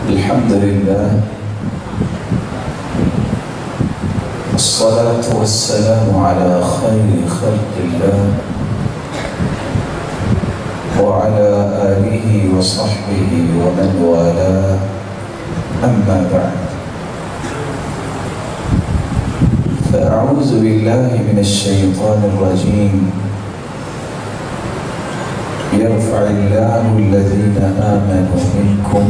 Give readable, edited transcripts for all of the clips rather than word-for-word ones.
الحمد لله والصلاة والسلام على خير خلق الله وعلى آله وصحبه ومن والاه أما بعد فأعوذ بالله من الشيطان الرجيم يرفع الله الذين آمنوا منكم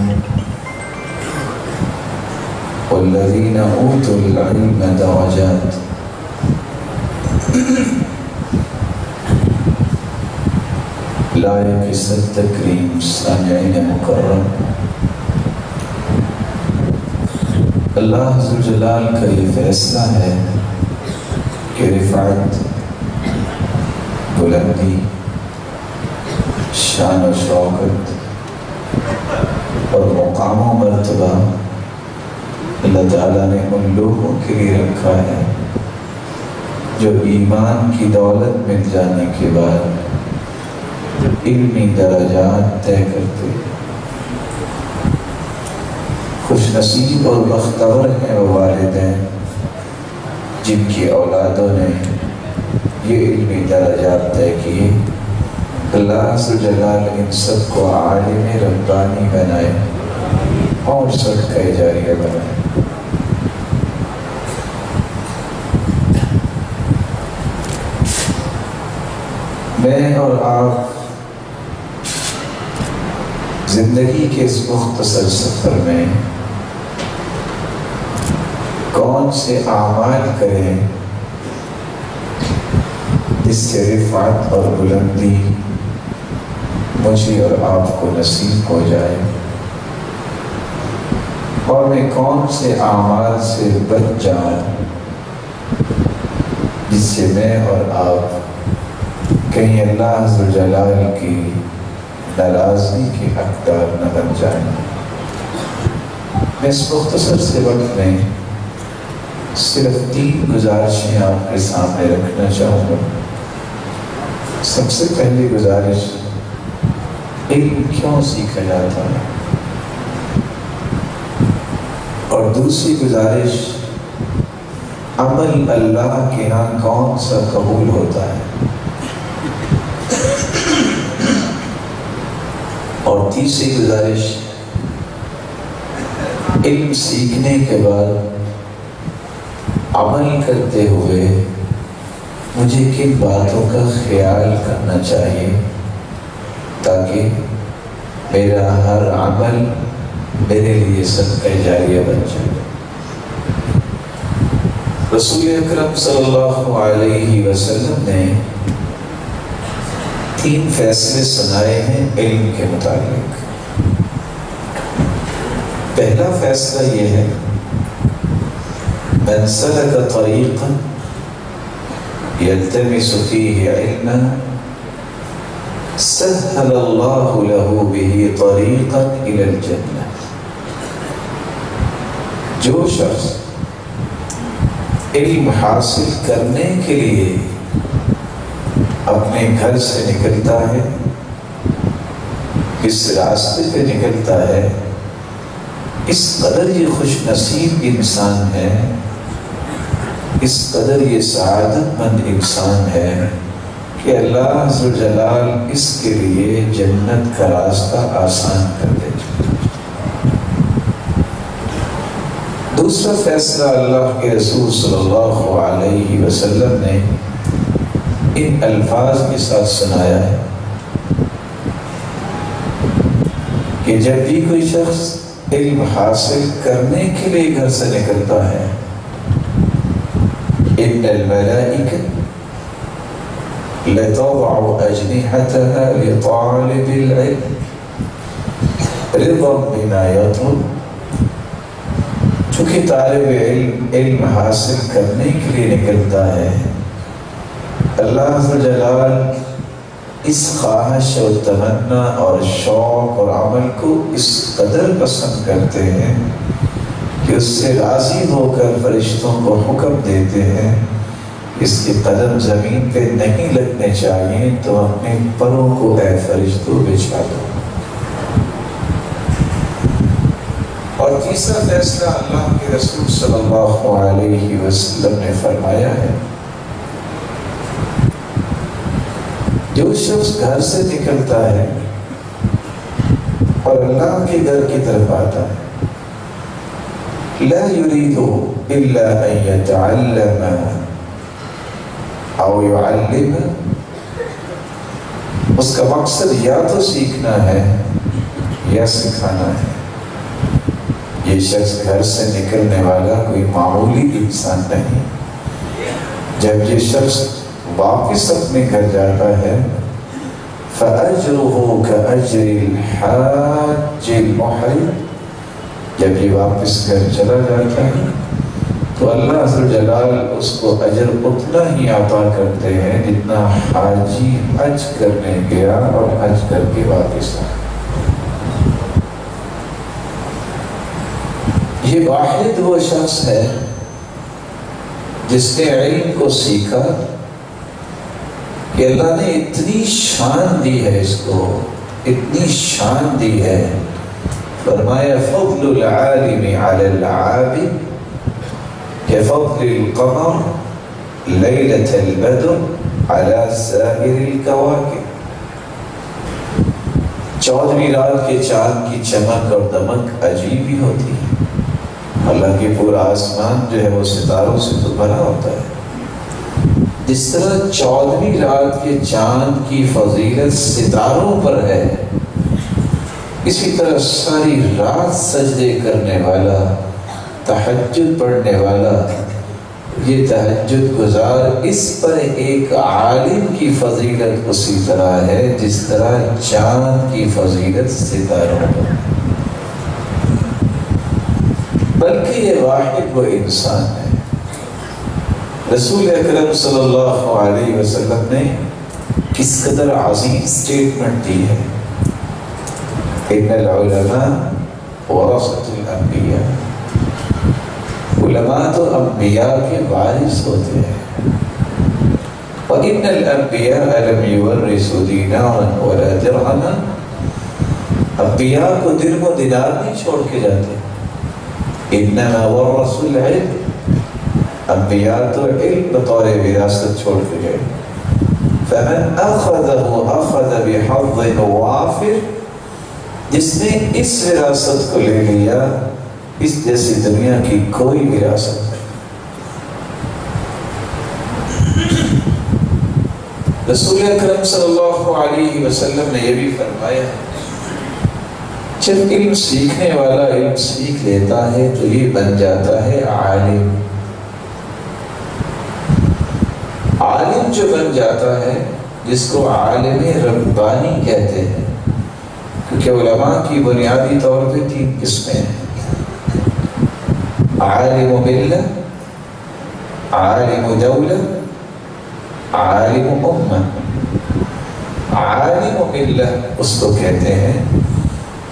والذين أوتوا العلم درجات لائق صد تکریم سامعین مکرم، اللہ ذوالجلال کا یہ فیصلہ ہے کہ رفعت، بلندی، شان و شوکت اور مقام و مرتبہ اللہ تعالیٰ نے ان لوگوں کے لیے رکھا ہے جو ایمان کی دولت مل جانے کے بعد علمی درجات طے کرتے ہیں۔ خوش نصیب اور بختور ہیں وہ والدین جن کی اولادوں نے یہ علمی درجات طے کیے۔ اللہ ذوالجلال ان سب کو عالم ربانی بنائے اور صدقہ جاریہ بنائے۔ میں اور آپ زندگی کے اس مختصر سفر میں کون سے اعمال کریں جس سے رفعت اور بلندی مجھے اور آپ کو نصیب ہو جائے، اور میں کون سے اعمال سے بچ جاؤں جس سے میں اور آپ کہیں اللہ ذوالجلال کی ناراضگی کے حقدار نہ بن جائیں۔ میں اس مختصر سے وقت میں صرف 3 گزارشیں آپ کے سامنے رکھنا چاہوں گا۔ سب سے پہلی گزارش، علم کیوں سیکھا جاتا ہے، اور دوسری گزارش، عمل اللہ کے ہاں کون سا قبول ہوتا ہے، اور تیسری گزارش، علم سیکھنے کے بعد عمل کرتے ہوئے مجھے کن باتوں کا خیال کرنا چاہیے تاکہ میرا ہر عمل میرے لیے صدقہ جاریہ بن جائے۔ رسول اکرم صلی اللہ علیہ وسلم نے 3 فیصلے سنائے ہیں علم کے متعلق۔ پہلا فیصلہ یہ ہے، من سلک طریقا یلتمس فیہ علما سہل اللہ له به طریقا الی الجنہ۔ جو شخص علم حاصل کرنے کے لیے اپنے گھر سے نکلتا ہے، اس راستے پہ نکلتا ہے، اس قدر یہ خوش نصیب انسان ہے، اس قدر یہ سعادت مند انسان ہے کہ اللہ ذوالجلال اس کے لیے جنت کا راستہ آسان کر دے۔ دوسرا فیصلہ اللہ کے رسول صلی اللہ علیہ وسلم نے ان الفاظ کے ساتھ سنایا ہے کہ جب بھی کوئی شخص علم حاصل کرنے کے لیے گھر سے نکلتا ہے، ان الملائکہ لتضع اجنحتها لطالب العلم رضا بما يطلب۔ چونکہ طالب علم حاصل کرنے کے لیے نکلتا ہے، اللہ ذوالجلال اس خواہش اور تمنا اور شوق اور عمل کو اس قدر پسند کرتے ہیں کہ اس سے راضی ہو کر فرشتوں کو حکم دیتے ہیں اس کے قدم زمین پہ نہیں لگنے چاہیے تو اپنے پروں کو اے فرشتوں بچھا دو۔ تیسرا فیصلہ اللہ کے رسول صلی اللہ علیہ وسلم نے فرمایا ہے، جو شخص گھر سے نکلتا ہے اور اللہ کے گھر کی طرف آتا ہے، لا يريد الا ان يتعلم او يعلم، اس کا مقصد یا تو سیکھنا ہے یا سکھانا ہے۔ یہ شخص گھر سے نکلنے والا کوئی معمولی انسان نہیں۔ جب یہ شخص واپس اپنے گھر جاتا ہے، فَأَجْرُهُ كَأَجْرِ الْحَاجِّ الْمُحْرِمِ، جب یہ واپس گھر چلا جاتا ہے تو اللہ عز و جلال اس کو اجر اتنا ہی عطا کرتے ہیں جتنا حاجی حج کرنے گیا اور حج کر کے واپس آیا۔ یہ واحد وہ شخص ہے جس نے علم کو سیکھا کہ اللہ نے اتنی شان دی ہے، اس کو اتنی شان دی ہے، فرمایا فضل العالم علی العابد كفضل القمر ليلة البدر على سائر الكواكب۔ 14ویں رات کے چاند کی چمک اور دمک عجیب ہی ہوتی ہے۔ اللہ کے پورا آسمان جو ہے وہ ستاروں سے تو بھرا ہوتا ہے، جس طرح 14ویں رات کے چاند کی فضیلت ستاروں پر ہے، اسی طرح ساری رات سجدے کرنے والا، تہجد پڑھنے والا، یہ تہجد گزار، اس پر ایک عالم کی فضیلت اسی طرح ہے جس طرح چاند کی فضیلت ستاروں پر۔ بلکہ یہ واحد وہ انسان ہے۔ رسول اکرم صلی اللہ علیہ وسلم نے کس قدر عظیم سٹیٹمنٹ دی ہے، ان العلماء ورثۃ الانبیاء، علماء تو انبیاء کے وارث ہوتے ہیں، وَإِنَّ الْأَنْبِيَاءَ لَمْ يُوَرِّثُوا دِينَارًا وَلَا دِرْهَمًا، انبیاء کو درہم و دینار نہیں چھوڑ کے جاتے، انما ورثوا العلم، انبیاء تو علم بطور وراثت چھوڑ کے گئے۔ فمن اخذه اخذ بحظ وافر، جس نے اس وراثت کو لے لیا، اس جیسی دنیا کی کوئی وراثت نہیں۔ رسول اکرم صلی اللہ علیہ وسلم نے یہ بھی فرمایا، جب علم سیکھنے والا علم سیکھ لیتا ہے تو یہ بن جاتا ہے عالم۔ عالم جو بن جاتا ہے، جس کو عالم ربانی کہتے ہیں، کیونکہ علماء کی بنیادی طور پہ 3 قسمیں ہیں، عالم ملہ، عالم دولہ، عالم امہ۔ عالم ملہ اس کو کہتے ہیں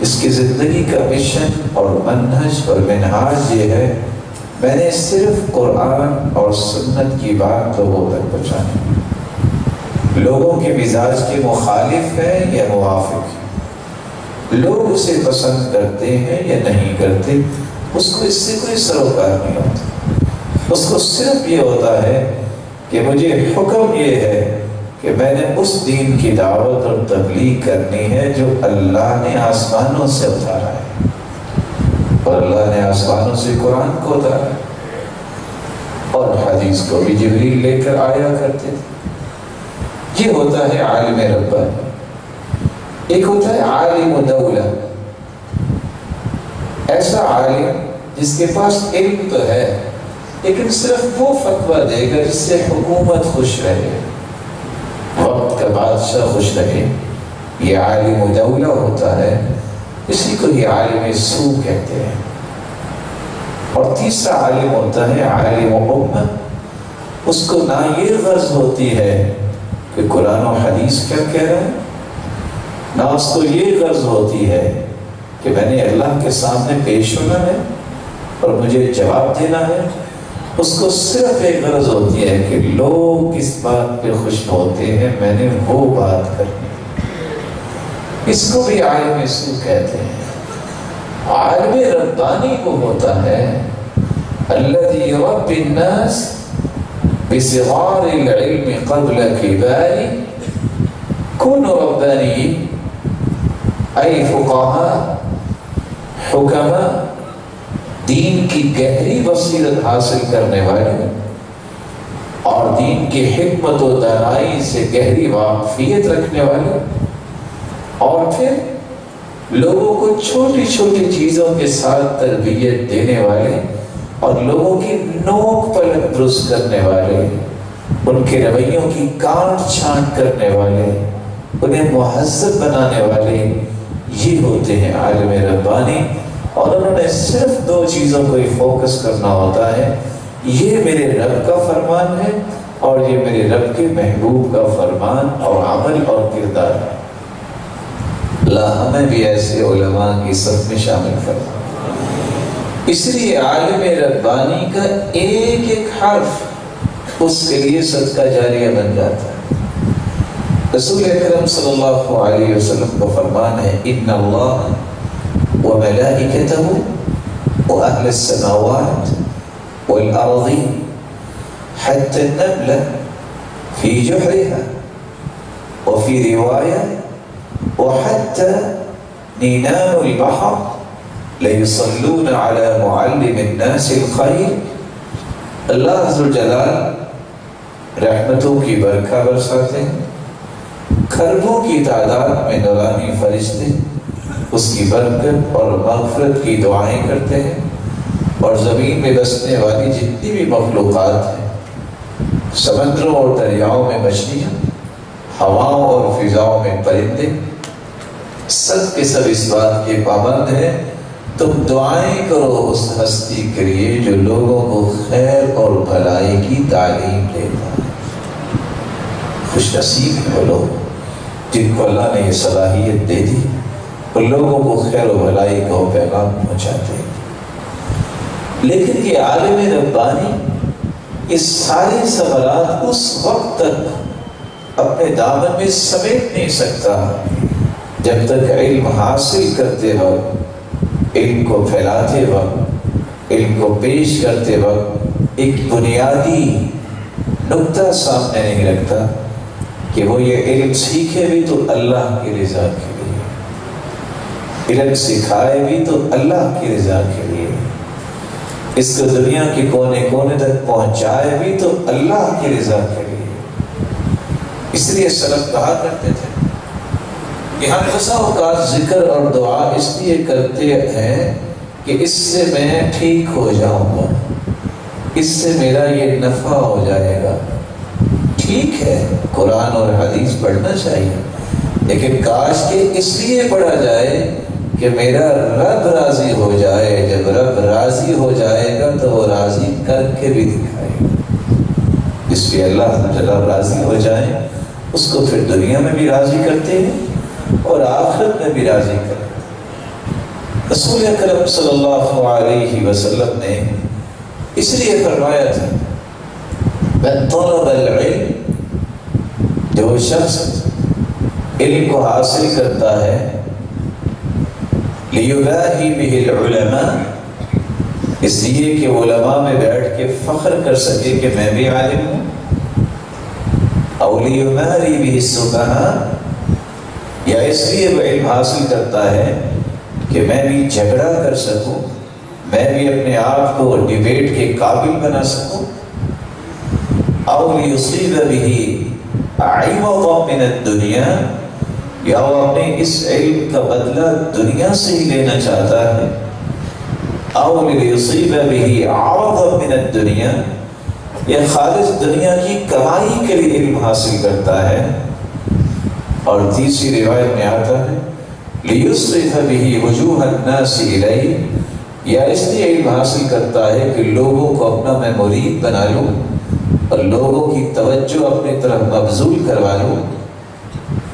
اس کی زندگی کا مشن اور منہج اور منہاج یہ ہے، میں نے صرف قرآن اور سنت کی بات لوگوں تک پہنچانی، لوگوں کے مزاج کے مخالف ہے یا موافق ہے، لوگ اسے پسند کرتے ہیں یا نہیں کرتے، اس کو اس سے کوئی سروکار نہیں ہوتا۔ اس کو صرف یہ ہوتا ہے کہ مجھے حکم یہ ہے کہ میں نے اس دین کی دعوت اور تبلیغ کرنی ہے جو اللہ نے آسمانوں سے اتارا ہے، اور اللہ نے آسمانوں سے قرآن کو اتارا ہے، اور حدیث کو بھی جبریل لے کر آیا کرتے تھے۔ یہ ہوتا ہے عالم ربانی۔ ایک ہوتا ہے عالم دولہ، ایسا عالم جس کے پاس علم تو ہے لیکن صرف وہ فتویٰ دے گا جس سے حکومت خوش رہے، وقت کا بادشاہ خوش رہے، یہ عالم دولہ ہوتا ہے، اسی کو ہی عالم سو کہتے ہیں۔ اور تیسرا عالم ہوتا ہے عالم امہ، اس کو نہ یہ غرض ہوتی ہے کہ قرآن و حدیث کیا کہہ رہا ہے، نہ اس کو یہ غرض ہوتی ہے کہ میں نے اللہ کے سامنے پیش ہونا ہے اور مجھے جواب دینا ہے، اس کو صرف ایک غرض ہوتی ہے کہ لوگ کس بات پہ خوش ہوتے ہیں، میں نے وہ بات کرنی ہے۔ اس کو بھی عالم سو کہتے ہیں۔ عالم ربانی کو ہوتا ہے الذي يربي الناس بصغار العلم قبل كبار كونوا ربانيين اي فقهاء حکماء، دین کی گہری بصیرت حاصل کرنے والے اور دین کی حکمت و دانائی سے گہری واقفیت رکھنے والے، اور پھر لوگوں کو چھوٹی چھوٹی چیزوں کے ساتھ تربیت دینے والے اور لوگوں کی نوک پلک درست کرنے والے، ان کے رویوں کی کاٹ چھانٹ کرنے والے، انہیں مہذب بنانے والے، یہ ہوتے ہیں عالم ربانی۔ اور انہوں نے صرف دو چیزوں کو ہی فوکس کرنا ہوتا ہے، یہ میرے رب کا فرمان ہے اور یہ میرے رب کے محبوب کا فرمان اور عمل اور کردار ہے۔ اللہ ہمیں بھی ایسے علماء کی صف میں شامل فرما۔ اس لیے عالم ربانی کا ایک ایک حرف اس کے لیے صدقہ جاریہ بن جاتا ہے۔ رسول اکرم صلی اللہ علیہ وسلم کا فرمان ہے ان اللہ وملائکتہ واہل السماوات والارض حتى النملة في جحرها وفي رواية وحتى نينان البحر ليصلون على معلم الناس الخير۔ اللہ عز و جلال رحمتوں کی برکھا برساتے ہیں، کھربوں کی تعداد میں نورانی فرشتے اس کی برکت اور مغفرت کی دعائیں کرتے ہیں، اور زمین میں بسنے والی جتنی بھی مخلوقات ہیں، سمندروں اور دریاؤں میں مچھلیاں، ہواؤں اور فضاؤں میں پرندے، سب کے سب اس بات کے پابند ہیں تم دعائیں کرو اس ہستی کے لیے جو لوگوں کو خیر اور بھلائی کی تعلیم دیتا ہے۔ خوش نصیب ہیں وہ لوگ جن کو اللہ نے یہ صلاحیت دے دی، اور لوگوں کو خیر و بھلائی کا پیغام پہنچاتے ہیں۔ لیکن یہ عالم ربانی یہ سارے ثمرات اس وقت تک اپنے دامن میں سمیٹ نہیں سکتا جب تک علم حاصل کرتے وقت، علم کو پھیلاتے وقت، علم کو پیش کرتے وقت ایک بنیادی نقطہ سامنے نہیں رکھتا کہ وہ یہ علم سیکھے بھی تو اللہ کی رضا کے لیے، علم سکھائے بھی تو اللہ کی رضا کے لیے، اس کو دنیا کے کونے کونے تک پہنچائے بھی تو اللہ کی رضا کے لیے۔ اس لیے سلف کہا کرتے تھے کہ ہم بسا اوقات ذکر اور دعا اس لیے کرتے ہیں کہ اس سے میں ٹھیک ہو جاؤں گا، اس سے میرا یہ نفع ہو جائے گا۔ ٹھیک ہے، قرآن اور حدیث پڑھنا چاہیے، لیکن کاش کہ اس لیے پڑھا جائے کہ میرا رب راضی ہو جائے۔ جب رب راضی ہو جائے گا تو وہ راضی کر کے بھی دکھائے گا۔ اس پہ اللہ تعالیٰ راضی ہو جائے، اس کو پھر دنیا میں بھی راضی کرتے ہیں اور آخرت میں بھی راضی کرتے ہیں۔ رسول اکرم صلی اللہ علیہ وسلم نے اس لیے فرمایا تھا من طلب العلم، جو شخص علم کو حاصل کرتا ہے لیباہی بہ العلماء، اس لیے کہ علماء میں بیٹھ کے فخر کر سکے کہ میں بھی عالم ہوں، او لیماری بہ السفہاء، یا اس لیے وہ علم حاصل کرتا ہے کہ میں بھی جھگڑا کر سکوں، میں بھی اپنے آپ کو ڈیبیٹ کے قابل بنا سکوں، او لیصیب بہ عوضا من الدنیا، یا وہ اپنے اس علم کا بدلہ دنیا سے ہی لینا چاہتا ہے، او لیصیب بہ عوضا من الدنیا، یا خالص دنیا کی کمائی کے لیے علم حاصل کرتا ہے۔ اور تیسری روایت میں آتا ہے لیصرف بہ وجوہ الناس الیہ، یا اس لیے علم حاصل کرتا ہے کہ لوگوں کو اپنا میں مرید بنا لوں اور لوگوں کی توجہ اپنی طرف مبذول کروا لوں،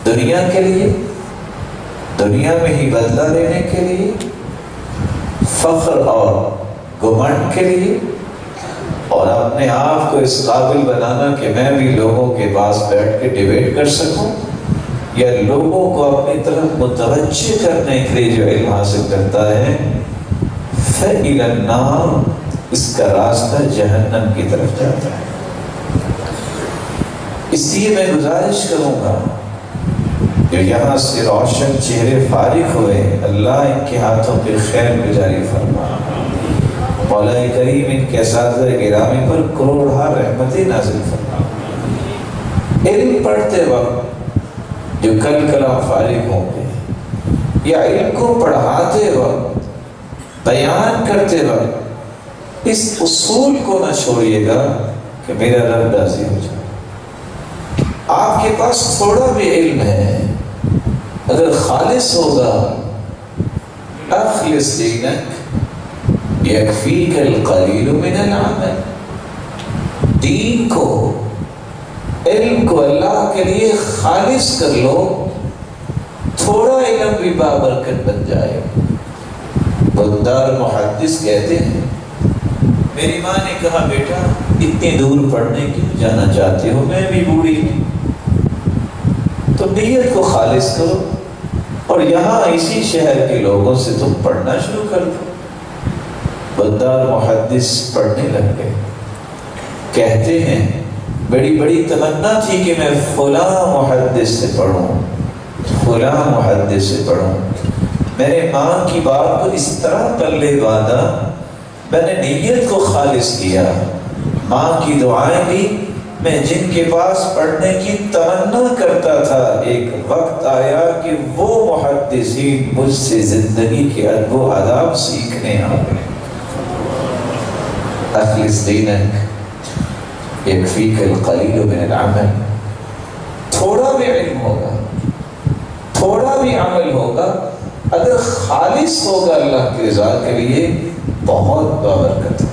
دنیا کے لیے، دنیا میں ہی بدلہ لینے کے لیے، فخر اور گھمنڈ کے لیے، اور اپنے آپ کو اس قابل بنانا کہ میں بھی لوگوں کے پاس بیٹھ کے ڈیبیٹ کر سکوں، یا لوگوں کو اپنی طرف متوجہ کرنے کے لیے جو علم حاصل کرتا ہے فَإِلَى النَّارِ اس کا راستہ جہنم کی طرف جاتا ہے۔ اس لیے میں گزارش کروں گا جو یہاں سے روشن چہرے فارغ ہوئے، اللہ ان کے ہاتھوں پہ خیر گزاری فرما، مولا کریم ان کے اساتذہ گرامی پر کروڑہا رحمتیں نازل فرما۔ علم پڑھتے وقت جو کل کلام فارغ ہوں گے یا علم کو پڑھاتے وقت بیان کرتے وقت اس اصول کو نہ چھوڑیے گا کہ میرا رب راضی ہو جائے۔ آپ کے پاس تھوڑا بھی علم ہے، اگر خالص ہوگا اخلص دینک یکفیک القلیل من العمل، دین کو علم کو اللہ کے لیے خالص کر لو، تھوڑا علم بھی بابرکت بن جائے۔ بندار محدث کہتے ہیں میری ماں نے کہا بیٹا اتنی دور پڑھنے کیوں جانا چاہتے ہو، میں بھی بوڑھی ہوں، تو نیت کو خالص کرو اور یہاں اسی شہر کے لوگوں سے تم پڑھنا شروع کر دو۔ بندار محدث پڑھنے لگ گئے، کہتے ہیں بڑی بڑی تمنا تھی کہ میں فلاں محدث سے پڑھوں، فلاں محدث سے پڑھوں۔ میں نے ماں کی بات کو اس طرح پلے باندھا، میں نے نیت کو خالص کیا، ماں کی دعائیں بھی میں جن کے پاس پڑھنے کی تمنا کرتا تھا، ایک وقت آیا کہ وہ محدثین مجھ سے زندگی کے ادب و آداب سیکھنے آ گئے۔ اخلص دینک یکفیک القلیل من العمل، تھوڑا بھی علم ہوگا، تھوڑا بھی عمل ہوگا، اگر خالص ہوگا اللہ کی رضا کے لیے بہت بابرکت ہوگا۔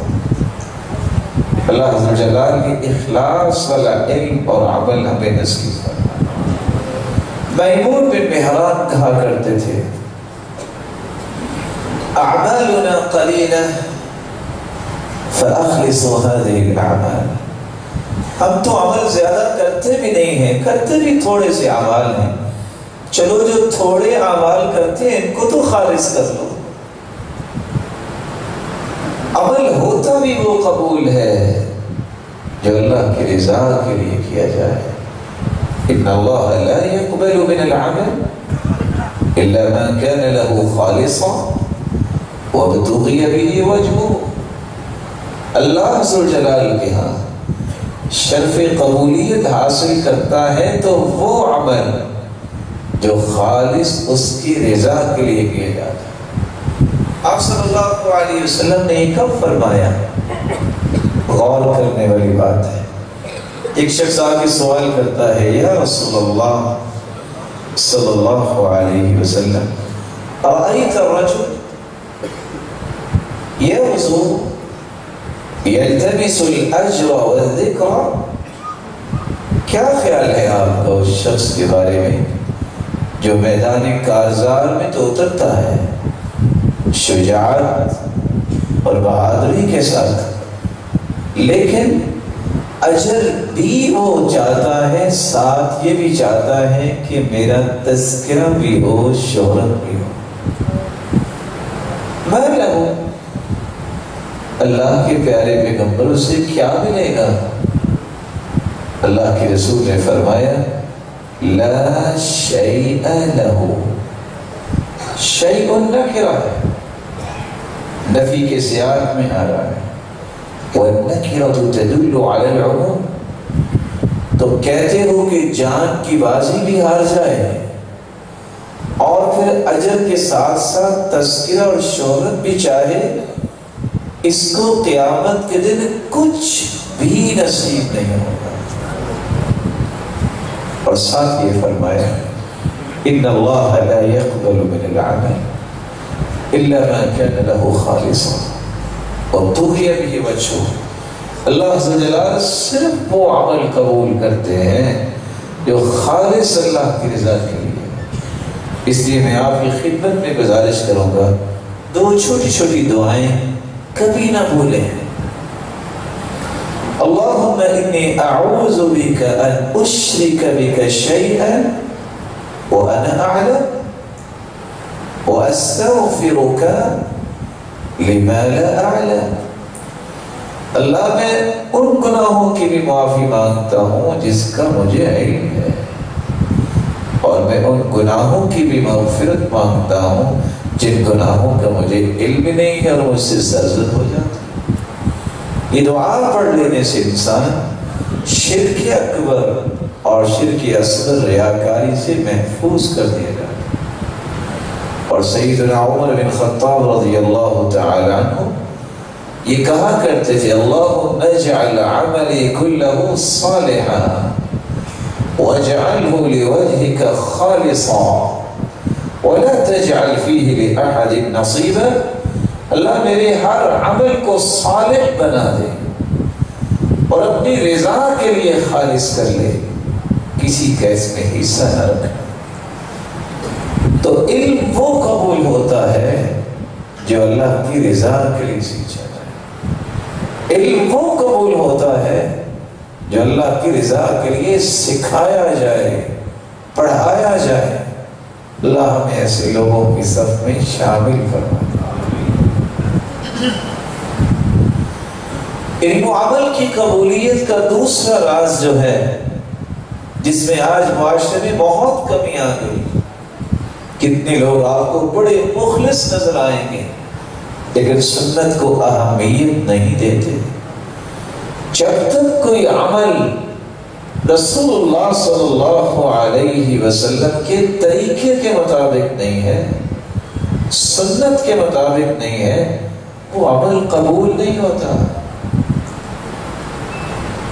اللہ عز و جلال کی اخلاص والا علم اور عمل ہمیں نصیب فرمائے۔ میمون بن مہران کہا کرتے تھے اعمالنا قلیلہ فاخلصوا هذه الاعمال، ہم تو عمل زیادہ کرتے بھی نہیں ہیں، کرتے بھی تھوڑے سے اعمال ہیں، چلو جو تھوڑے اعمال کرتے ہیں ان کو تو خالص کر لو۔ عمل ہوتا بھی وہ قبول ہے جو اللہ کی رضا کے لیے کیا جائے۔ ان اللہ لا يقبل من العمل الا ما كان له خالصا وابتغي به وجهه، اللہ عز و جلال کے ہاں شرف قبولیت حاصل کرتا ہے تو وہ عمل جو خالص اس کی رضا کے لیے کیا جاتا ہے۔ آپ صلی اللہ علیہ وسلم نے یہ کب فرمایا؟ غور کرنے والی بات ہے۔ ایک شخص آگے سوال کرتا ہے یا رسول اللہ صلی اللہ علیہ وسلم ارأیت الرجل یغزو یلتمس الاجر والذکر، کیا خیال ہے آپ کا اس شخص کے بارے میں جو میدان کارزار میں تو اترتا ہے شجاعت اور بہادری کے ساتھ، لیکن اجر بھی وہ چاہتا ہے، ساتھ یہ بھی چاہتا ہے کہ میرا تذکرہ بھی ہو، شہرت بھی ہو۔ میں لہو اللہ کے پیارے پیغمبر سے کیا ملے گا؟ اللہ کے رسول نے فرمایا لا شیء لہ، شیء نکرہ ہے، نفی کے سیاق میں آ رہا ہے، وَالنَّكِرَةُ تَدُلُّ عَلَى الْعُمُومِ، تو کہتے ہو کہ جان کی بازی بھی ہار جائے اور پھر اجر کے ساتھ ساتھ تذکرہ اور شہرت بھی چاہے، اس کو قیامت کے دن کچھ بھی نصیب نہیں ہوگا۔ اور ساتھ یہ فرمایا ان اللہ لا يقبل من العمل الا ما كان له خالصا وابتغي به وجهه، اللہ عز و جلال صرف وہ عمل قبول کرتے ہیں جو خالص اللہ کی رضا کے لیے۔ اس لیے میں آپ کی خدمت میں گزارش کروں گا، دو چھوٹی چھوٹی دعائیں کبھی نہ بھولیں۔ اللہم انی اعوذ بک ان اشرک بک شیئا وأنا أعلم وأستغفرك لما لا أعلم. اللہ میں ان گناہوں کی بھی معافی مانگتا ہوں جس کا مجھے علم ہے، اور میں ان گناہوں کی بھی مغفرت مانگتا ہوں جن گناہوں کا مجھے علم نہیں ہے اور مجھ سے سرزد ہو جاتا ہے۔ یہ دعا پڑھ لینے سے انسان شرک اکبر اور شرک اصغر ریاکاری سے محفوظ کر دیا گا۔ اور سیدنا عمر بن خطاب رضی اللہ تعالی عنہ یہ کہا کرتے تھے، اللہم اجعل عملی کلہ صالحا واجعلہ لوجہک خالصا ولا تجعل فیہ لأحد نصیبا، اللہ میرے ہر عمل کو صالح بنا دے اور اپنی رضا کے لیے خالص کر لے، کسی کا اس میں حصہ نہ رکھنا۔ تو علم وہ قبول ہوتا ہے جو اللہ کی رضا کے لیے سیکھا جائے، علم وہ قبول ہوتا ہے جو اللہ کی رضا کے لیے سکھایا جائے، پڑھایا جائے۔ اللہ ہمیں ایسے لوگوں کی صف میں شامل فرمائے۔ علم و عمل کی قبولیت کا دوسرا راز جو ہے، جس میں آج معاشرے میں بہت کمی آ گئی، کتنے لوگ آپ کو بڑے مخلص نظر آئیں گے لیکن سنت کو اہمیت نہیں دیتے۔ جب تک کوئی عمل رسول اللہ صلی اللہ علیہ وسلم کے طریقے کے مطابق نہیں ہے، سنت کے مطابق نہیں ہے، وہ عمل قبول نہیں ہوتا۔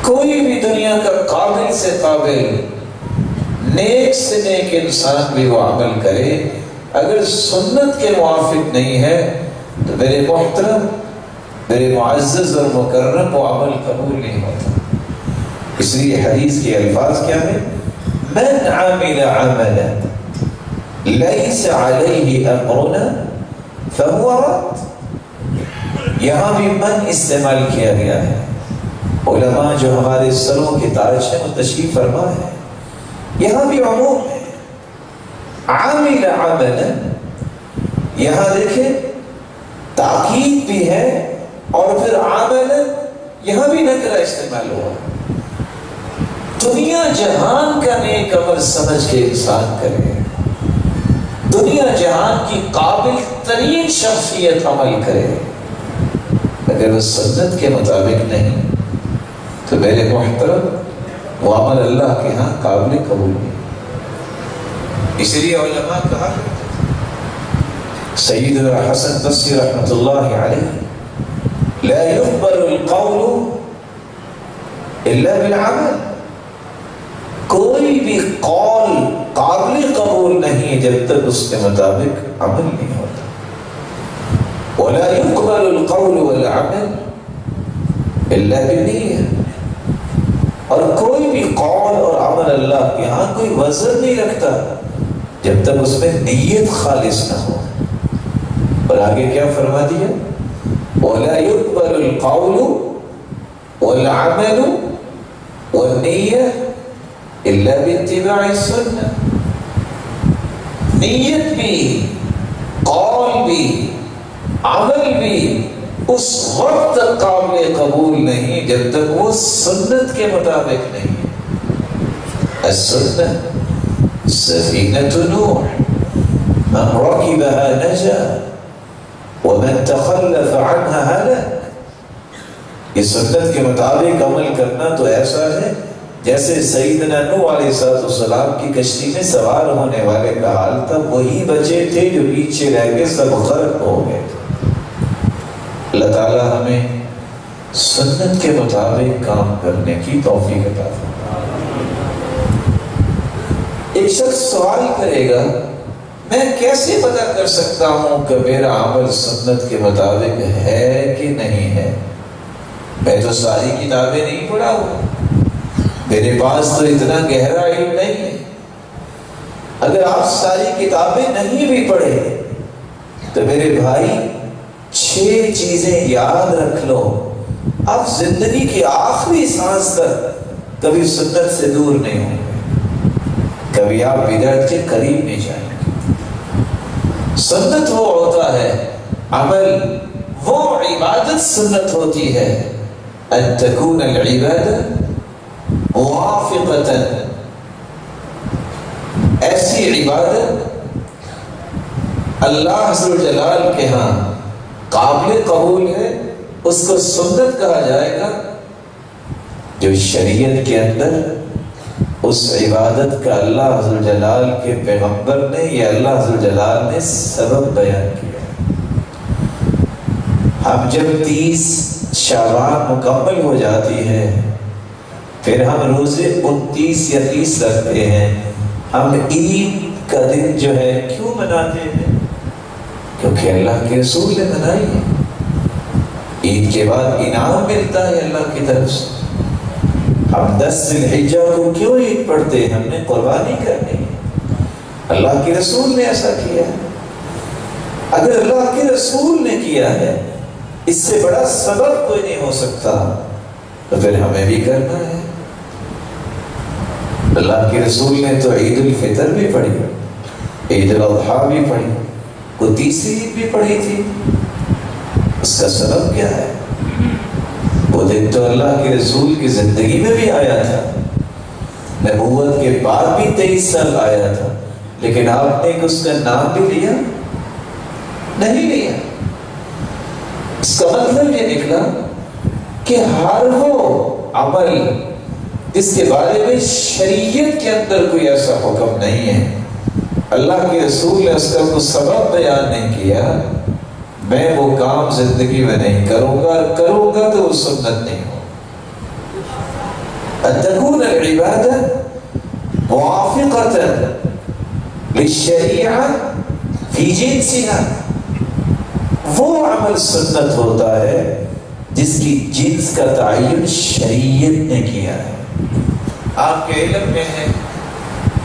کوئی بھی دنیا کا قابل سے قابل، نیک سے نیک انسان بھی وہ عمل کرے، اگر سنت کے موافق نہیں ہے تو میرے محترم، میرے معزز اور مکرم، وہ عمل قبول نہیں ہوتا۔ اس لیے حدیث کے الفاظ کیا ہے؟ من عمل عملا لیس علیہ امرنا فہو رد۔ یہاں بھی من استعمال کیا گیا ہے۔ علماء جو ہمارے سروں کے تاج ہیں وہ تشریف فرما ہے، یہاں بھی عموم ہے۔ عامل عملا، یہاں دیکھیں تاکید بھی ہے، اور پھر عملا یہاں بھی نکرہ استعمال ہوا۔ دنیا جہان کا نیک عمل سمجھ کے انسان کرے، دنیا جہان کی قابل ترین شخصیت عمل کرے، اگر وہ سنت کے مطابق نہیں تو میرے محترم وہ عمل اللہ کے ہاں قابل قبول نہیں۔ اس لیے علماء کہا کرتے تھے، سیدنا حسن بصری رحمۃ اللہ علیہ، لا يقبل القول الا بالعمل، کوئی بھی قول قابل قبول نہیں جب تک اس کے مطابق عمل نہیں ہوتا۔ ولا يقبل القول والعمل الا بالنیہ، اور کوئی بھی قول اور عمل اللہ کے ہاں کوئی وزن نہیں رکھتا جب تک اس میں نیت خالص نہ ہو۔ اور آگے کیا فرما دیا؟ وَلَا يُقْبَلُ الْقَوْلُ وَالْعَمَلُ وَالنِّيَّةُ إِلَّا بِاتِّبَاعِ السُّنَّةِ، نیت بھی، قول بھی، عمل بھی اس وقت تک قابل قبول نہیں جب تک وہ سنت کے مطابق نہیں۔ السنة سفینۃ نوح، من رکبها نجا ومن تخلف عنها هلك۔ یہ سنت کے مطابق عمل کرنا تو ایسا ہے جیسے سیدنا نوح علیہ السلام کی کشتی میں سوار ہونے والے کا حال تھا، وہی بچے تھے جو پیچھے رہ کے سب غرق ہو گئے۔ اللہ تعالی ہمیں سنت کے مطابق کام کرنے کی توفیق عطا فرمائے۔ ایک شخص سوال کرے گا، میں کیسے پتہ کر سکتا ہوں کہ میرا عمل سنت کے مطابق ہے کہ نہیں ہے؟ میں تو ساری کتابیں نہیں پڑھا ہوں، میرے پاس تو اتنا گہرا علم نہیں ہے۔ اگر آپ ساری کتابیں نہیں بھی پڑھے تو میرے بھائی 6 چیزیں یاد رکھ لو، آپ زندگی کی آخری سانس تک کبھی سنت سے دور نہیں ہوں گے، کبھی آپ بدعت کے قریب نہیں جائیں گے۔ سنت وہ ہوتا ہے عمل، وہ عبادت سنت ہوتی ہے ان تکون العبادة موافقة، ایسی عبادت اللہ عز و جلال کے ہاں قابل قبول ہے، اس کو سنت کہا جائے گا جو شریعت کے اندر اس عبادت کا اللہ عز و جلال کے پیغمبر نے یا اللہ عز و جلال نے سبب بیان کیا۔ ہم جب 30 شعبان مکمل ہو جاتی ہے، پھر ہم روزے 29 یا 30 رکھتے ہیں، ہم عید کا دن جو ہے کیوں مناتے ہیں؟ کیونکہ اللہ کے رسول نے منائی ہے۔ عید کے بعد انعام ملتا ہے اللہ کی طرف سے۔ ہم 10 ذی الحجہ کو کیوں عید پڑھتے ہیں؟ ہم نے قربانی کرنی ہے، اللہ کے رسول نے ایسا کیا ہے۔ اگر اللہ کے رسول نے کیا ہے، اس سے بڑا سبب کوئی نہیں ہو سکتا، تو پھر ہمیں بھی کرنا ہے۔ اللہ کے رسول نے تو عید الفطر بھی پڑھی، عید الاضحیٰ بھی پڑھی، کوئی تیسری عید بھی پڑھی تھی۔ اس کا سبب کیا ہے؟ وہ دن تو اللہ کے رسول کی زندگی میں بھی آیا تھا، نبوت کے بعد بھی 23 سال آیا تھا، لیکن آپ نے اس کا نام بھی لیا نہیں لیا۔ اس کا مطلب یہ نکلا کہ ہر وہ عمل جس کے بارے میں شریعت کے اندر کوئی ایسا حکم نہیں ہے، اللہ کے رسول نے اس کا کوئی سبب بیان نہیں کیا، میں وہ کام زندگی میں نہیں کروں گا، اور کروں گا تو وہ سنت نہیں ہو۔ ان تکون العبادہ موافقۃ للشریعہ فی جنسہا، وہ عمل سنت ہوتا ہے جس کی جنس کا تعین شریعت نے کیا ہے۔ آپ کے علم میں ہے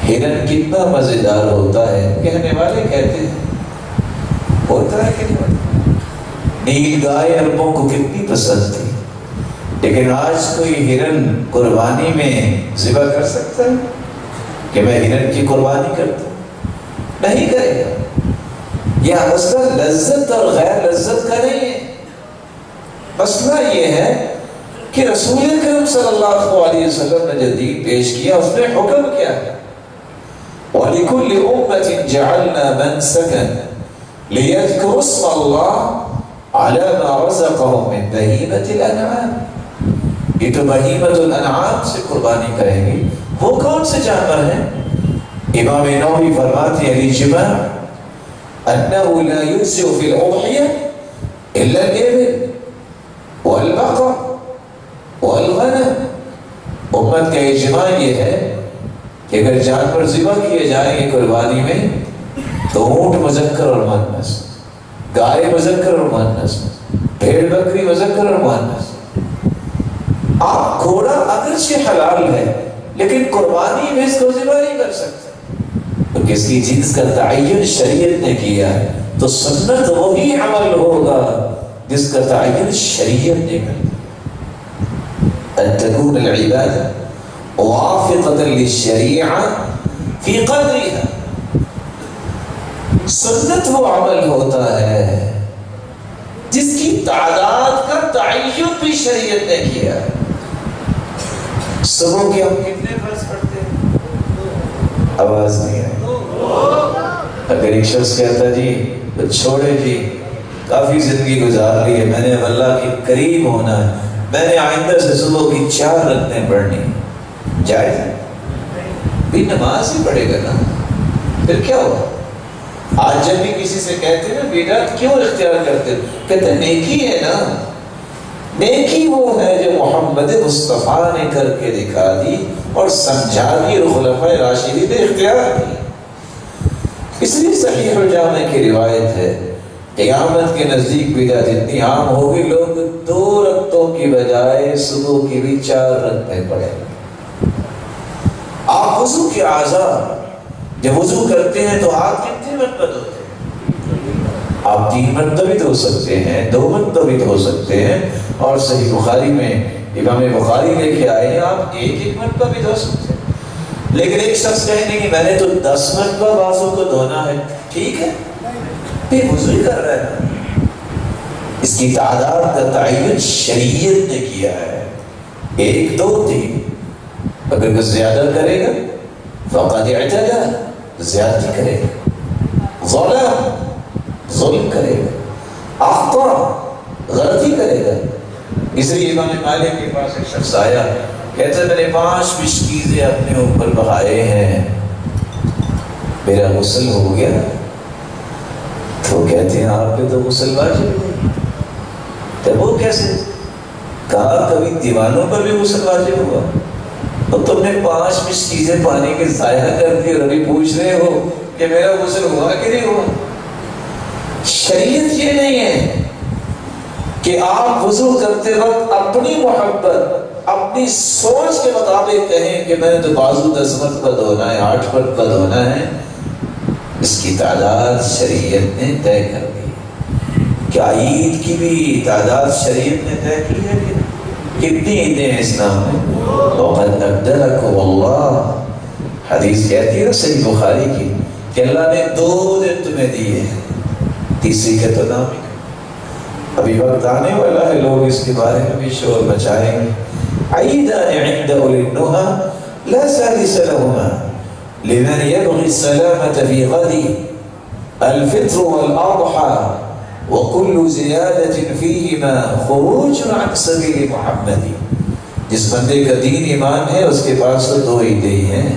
ہرن کتنا مزیدار ہوتا ہے، کہنے والے کہتے ہیں ہوتا ہے کہ نہیں ہوتا۔ نیل گائے عربوں کو کتنی پسند تھی، لیکن آج کوئی ہرن قربانی میں ذبح کر سکتا ہے کہ میں ہرن کی قربانی کرتا ہوں؟ نہیں کرے گا۔ یہ مسئلہ لذت اور غیر لذت کا نہیں ہے، مسئلہ یہ ہے کہ رسول کریم صلی اللہ علیہ وسلم نے جو دین پیش کیا اس میں حکم کیا ہے۔ وَلِكُلِّ أُمَّةٍ جَعَلْنَا مَنْسَكًا لِيَذْكُرُوا اسْمَ اللَّهِ عَلَى مَا رَزَقَهُم مِّن بَهِيمَةِ الْأَنْعَامِ، یہ تو بہیمۃ الانعام سے قربانی کریں گے۔ وہ کون سے جانور ہیں؟ امام نووی فرماتے ہیں الاجماع أنه لا يجزئ في الأضحية إلا الإبل والبقر والغنم۔ امت کا اجماع یہ ہے کہ اگر جانور ذبح کیے جائیں گے قربانی میں تو اونٹ مذکر اور مؤنث، گائے مذکر اور مؤنث، بھیڑ بکری مذکر اور مؤنث۔ آپ گھوڑا اگرچہ حلال ہے لیکن قربانی میں اس کو ذبح نہیں کر سکتے، کیونکہ اس کی جنس کا تعین شریعت نے کیا ہے۔ تو سنت وہی عمل ہوگا جس کا تعین شریعت نے کیا۔ ان تکون العبادہ موافقۃ للشریعہ فی قدرها، سنت وہ عمل ہوتا ہے جس کی تعداد کا تعین بھی شریعت نے کیا ہے۔ صبح کے ہم کتنے فرض پڑھتے ہیں؟ آواز نہیں آئی۔ اگر ایک شخص کہتا جی تو چھوڑے جی، کافی زندگی گزار لی ہے، میں نے اللہ کے قریب ہونا ہے، میں نے آئندہ سے صبح کی 4 رکعتیں پڑھنی، جائز ہے؟ بھی نماز ہی پڑھے گا نا، پھر کیا ہوا؟ آج جب بھی کسی سے کہتے ہیں نا بدعت کیوں اختیار کرتے، کہتے ہیں نیکی ہے نا۔ نیکی وہ ہے جو محمد مصطفیٰ نے کر کے دکھا دی اور سمجھا دی اور خلفائے راشدین نے اختیار کی۔ اس لیے صحیح الجامع کی روایت ہے قیامت کے نزدیک بدعت اتنی عام ہوگی لوگ 2 رکعتوں کی بجائے صبح کی بھی 4 رکعتیں پڑھیں گے۔ آپ وضو کے اعضاء جب وضو کرتے ہیں تو ہاتھ کتنے مرتبہ دھوتے ہیں؟ آپ 3 مرتبہ بھی دھو سکتے ہیں، 2 مرتبہ بھی دھو سکتے ہیں، اور صحیح بخاری میں امام بخاری لے کے آئے ہیں آپ 1 مرتبہ بھی دھو سکتے ہیں۔ لیکن ایک شخص کہنے کہ میں نے تو 10 مرتبہ بازو کو دھونا ہے، ٹھیک ہے، یہ وضو ہی کر رہا ہے. اس کی تعداد کا تعین شریعت نے کیا ہے، 1 2 3. اگر کوئی زیادہ کرے گا فقد اعتدى، زیادتی کرے گا، ظلم کرے گا، اخطا، غلطی کرے گا. اس لیے امام مالک کے پاس ایک شخص آیا، کہتا میں نے 5 مشکیزیں اپنے اوپر بہائے ہیں، میرا غسل ہو گیا؟ تو کہتے ہیں آپ پہ تو غسل واجب ہے. تو وہ کیسے؟ کہا کبھی دیوانوں پر بھی غسل واجب ہوا؟ اور تم نے 5 مشکیزیں پانی کے ضائع کر دی اور ابھی پوچھ رہے ہو کہ میرا غسل ہوا کہ نہیں ہوا؟ شریعت یہ نہیں ہے کہ آپ وضو کرتے وقت اپنی محبت، اپنی سوچ کے مطابق کہیں کہ میں نے تو بازو 10 مرتبہ دھونا ہے، 8 مرتبہ دھونا ہے. اس کی تعداد شریعت نے طے کر دی. کیا عید کی بھی تعداد شریعت نے طے کی ہے؟ کتنی عیدیں ہیں اسلام میں؟ وَقَدْ أَبْدَلَكُمُ اللَّهُ، حدیث کہتی ہے صحیح بخاری کی کہ اللہ نے 2 دن تمہیں دیے ہیں، تیسری کا تو نام ہی. ابھی وقت آنے والا ہے لوگ اس کے بارے میں بھی شور مچائیں گے. عیدان عند اولی النہى لا ثالث لهما لمن يبغي السلامة في غد الفطر والأضحى وكل زيادة فيهما خروج عن سبيل محمد. جس بندے کا دین ایمان ہے اس کے پاس تو 2 عیدیں ہی ہیں.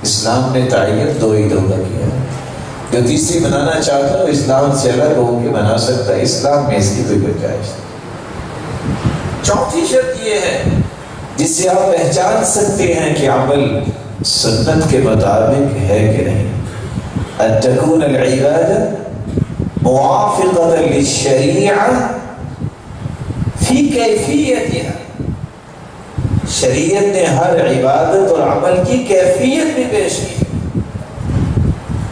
اسلام نے تعین 2 عیدوں کا کیا. جو تیسری منانا چاہتا ہے اسلام سے الگ ہو کے منا سکتا ہے، اسلام میں اس کی کوئی گنجائش نہیں. چوتھی شرط یہ ہے جس سے آپ پہچان سکتے ہیں کہ عمل سنت کے مطابق ہے کہ نہیں، ان تكون العبادة موافقة للشریعة فی کیفیتها. شریعت نے ہر عبادت اور عمل کی کیفیت بھی پیش کی.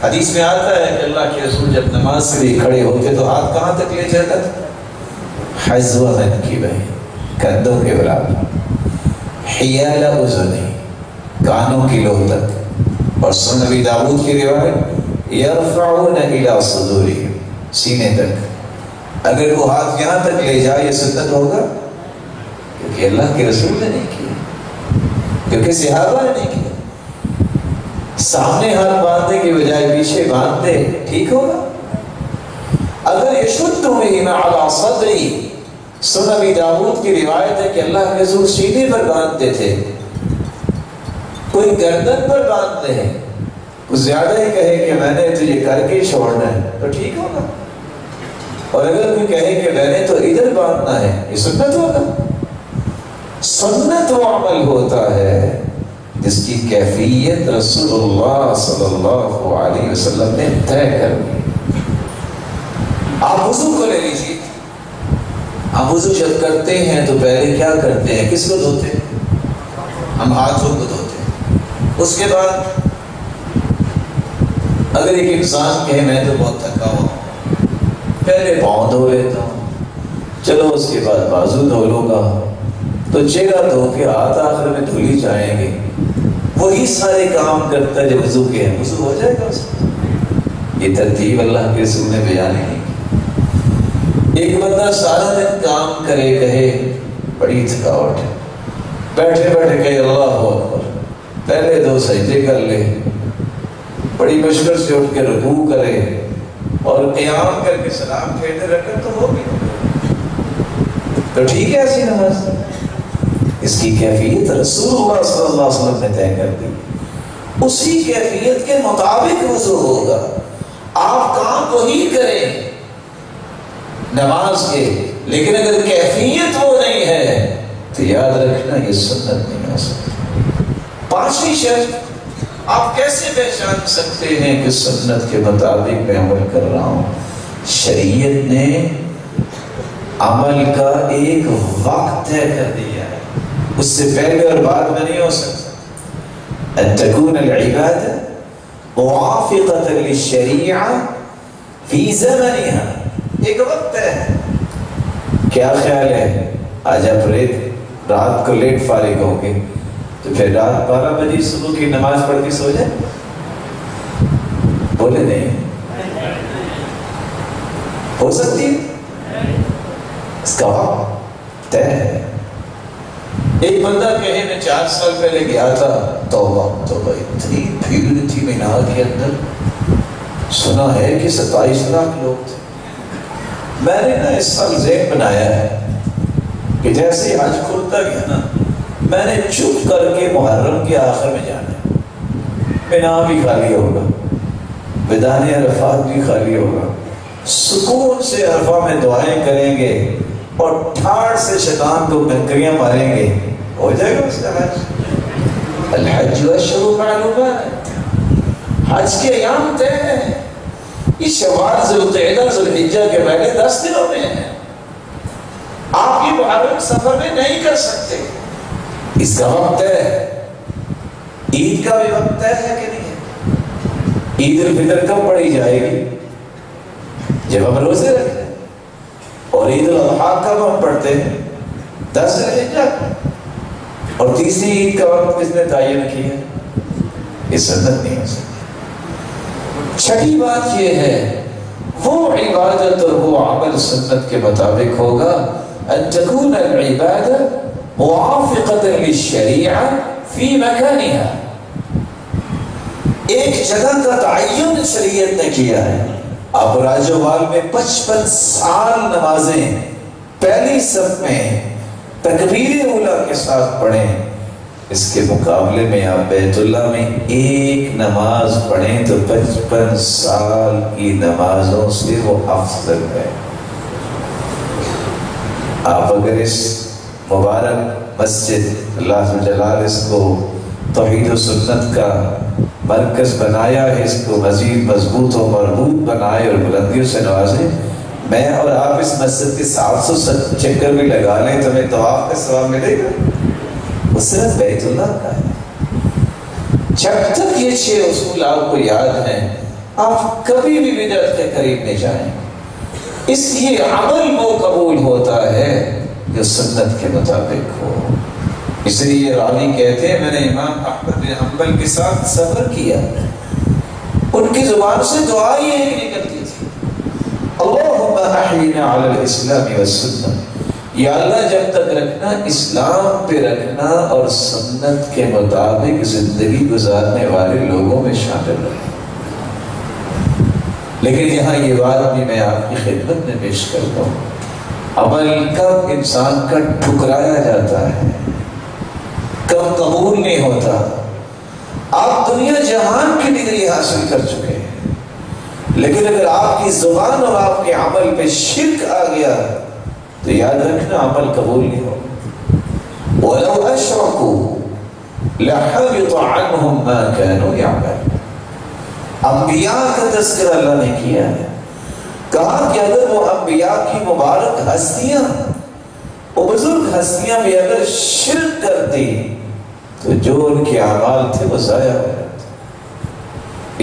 حدیث میں آتا ہے کہ اللہ کے رسول جب نماز سے بھی کھڑے ہوتے تو ہاتھ کہاں تک لے جاتا تھا؟ حذو منکبہ، کندھوں کے برابر، حیال اذنی، کانوں کی لو تک. اور سنن ابی داؤد کی روایت یرفعون الی صدورہم، سینے تک. اگر وہ ہاتھ یہاں تک لے جائے یہ سنت ہوگا؟ کیونکہ اللہ کے رسول نے نہیں کیا، کیونکہ صحابہ نے نہیں کیا. سامنے ہاتھ باندھنے کی بجائے پیچھے باندھتے ٹھیک ہوگا؟ اگر یشد بہما علی صدری، سنن ابی داؤد کی روایت ہے کہ اللہ کے رسول سینے پر باندھتے تھے. کوئی گردن پر باندھتے ہیں، کچھ زیادہ ہی کہے کہ میں نے تو یہ کر کے چھوڑنا ہے تو ٹھیک ہوگا. اور اگر کوئی کہے کہ میں نے تو ادھر باندھنا ہے، یہ سنت ہوگا. سنت وہ عمل ہوتا ہے جس کی کیفیت رسول اللہ صلی اللہ علیہ وسلم نے طے کر دی. آپ وضو کو لے لیجیے. ہم وضو جب کرتے ہیں تو پہلے کیا کرتے ہیں؟ کس کو دھوتے ہیں؟ ہم ہاتھوں کو دھوتے ہیں. اس کے بعد اگر ایک انسان کہے میں تو بہت تھکا ہوں، پہلے پاؤں دھو لیتا ہوں، چلو اس کے بعد بازو دھو لوں گا، تو چہرہ دھو کے ہاتھ آخر میں دھلی جائیں گے. وہی سارے کام کرتا ہے جو وضو کے ہیں، وضو ہو جائے گا اس کو. یہ ترتیب اللہ کے رسول نے بیان نہیں کی. ایک بندہ سارا دن کام کرے کہے بڑی تھکاوٹ ہے، بیٹھے بیٹھے کہے اللہ اکبر، پہلے 2 سجدے کر لے، بڑی مشکل سے اٹھ کے رکوع کرے اور قیام کر کے سلام پھیرتے رکھے تو ہوگی تو ٹھیک ہے ایسی نماز. اس کی کیفیت رسول اللہ صلی اللہ علیہ وسلم نے طے کر دی. اسی کیفیت کے مطابق وضو ہوگا. آپ کام وہی کریں نماز کے، لیکن اگر کیفیت وہ نہیں ہے تو یاد رکھنا یہ سنت نہیں ہو سکتی. 5ویں شرط، آپ کیسے پہچان سکتے ہیں کہ سنت کے مطابق میں عمل کر رہا ہوں؟ شریعت نے عمل کا ایک وقت طے کر دیا ہے، اس سے پہلے اور بعد میں نہیں ہو سکتا. ان تكون العبادة موافقة للشریعة فی زمنها، ایک وقت ہے. کیا خیال ہے آج آپ رات کو لیٹ فارغ ہوں گے، تو پھر رات 12 بجے صبح کی نماز پڑھ کے سو جائے؟ بولے نہیں ہو سکتی ہے؟ اس کا وقت طے ہے۔ ایک بندہ کہے میں 4 سال پہلے گیا تھا، توبہ توبہ، اتنی بھیڑ تھی مینار کے اندر، سنا ہے کہ 27 لاکھ لوگ تھے۔ میں نے نا اس سال ذہن بنایا ہے کہ جیسے حج کھلتا گیا نا، میں نے چپ کر کے محرم کے آخر میں جانا ہے، مینا بھی خالی ہوگا، میدان عرفات بھی خالی ہوگا، سکون سے عرفہ میں دعائیں کریں گے اور ٹھاڑ سے شیطان کو کنکریاں ماریں گے، ہو جائے گا اس کا حج۔ الحج اشہر معلومات، حج کے ایام طے ہیں، یہ شوال ذوالقعدہ ذوالحجہ کے پہلے 10 دنوں میں ہیں، آپ یہ محرم سفر میں نہیں کر سکتے، اس کا وقت ہے۔ عید کا بھی وقت ہے کہ نہیں ہے؟ عید الفطر کب پڑھی جائے گی؟ جب ہم روزے رکھتے ہیں۔ اور عید الاضحیٰ کب ہم پڑھتے ہیں؟ 10 ذوالحجہ۔ اور تیسری عید کا وقت کس نے تعین کیا ہے؟ یہ سنت نہیں ہو سکتی۔ چھٹی بات یہ ہے، وہ عبادت اور وہ عمل سنت کے مطابق ہوگا، ان تكون العبادة موافقة للشریعہ فی مکانها، ایک جگہ کا تعین شریعت نے کیا ہے۔ آپ راجوال میں 55 سال نمازیں پہلی صف میں تکبیر اولیٰ کے ساتھ پڑھیں، اس کے مقابلے میں آپ بیت اللہ میں ایک نماز پڑھیں تو 55 سال کی نمازوں سے وہ افضل ہے۔ آپ اگر اس مبارک مسجد اللہ جلال اس کو توحید و سنت کا مرکز بنایا ہے، اس کو مزید مضبوط و مربوط بنائے اور بلندیوں سے نوازے، میں اور آپ اس مسجد کے 700 چکر بھی لگا لیں تو ہمیں طواف کا ثواب ملے گا؟ وہ صرف بیت اللہ کا ہے۔ جب تک یہ 6 اصول آپ کو یاد ہیں، آپ کبھی بھی بدعت کے قریب نہیں جائیں۔ اس لیے عمل وہ قبول ہوتا ہے جو سنت کے مطابق ہو۔ اس لیے راوی کہتے ہیں میں نے امام احمد بن حنبل کے ساتھ سفر کیا، ان کی زبان سے دعا ہی ایک نکلتی تھی، اللہم احینا علی الاسلام والسنہ، یا اللہ جب تک رکھنا اسلام پہ رکھنا اور سنت کے مطابق زندگی گزارنے والے لوگوں میں شامل رہے۔ لیکن یہاں یہ بات بھی میں آپ کی خدمت میں پیش کرتا ہوں، عمل کب انسان کا ٹھکرایا جاتا ہے، کب قبول نہیں ہوتا۔ آپ دنیا جہان کی ڈگری حاصل کر چکے ہیں، لیکن اگر آپ کی زبان اور آپ کے عمل پہ شرک آ گیا تو یاد رکھنا عمل قبول نہیں ہوگا۔ وَلَوْ أَشْرَكُوا لَحَبِطَ عَنْهُمْ مَا كَانُوا يَعْمَلُونَ۔ انبیاء کا تذکرہ اللہ نے کیا ہے، کہا کہ اگر وہ انبیاء کی مبارک ہستیاں، وہ بزرگ ہستیاں بھی اگر شرک کرتی تو جو ان کے اعمال تھے وہ ضائع ہو جاتے۔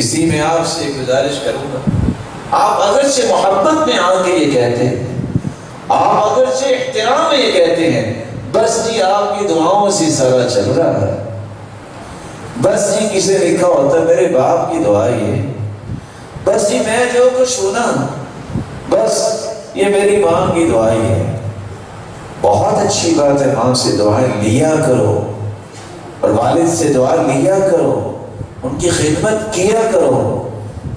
اسی میں آپ سے گزارش کروں گا، آپ اگرچہ محبت میں آ کے یہ کہتے ہیں، آپ اگرچہ احترام میں یہ کہتے ہیں، بس جی آپ کی دعاؤں سے سارا چل رہا ہے، بس جی کسی نے لکھا ہوتا ہے میرے باپ کی دعا یہ، بس جی میں جو کچھ ہونا، بس یہ میری ماں کی دعا ہی ہے۔ بہت اچھی بات ہے، ماں سے دعائیں لیا کرو اور والد سے دعا لیا کرو، ان کی خدمت کیا کرو،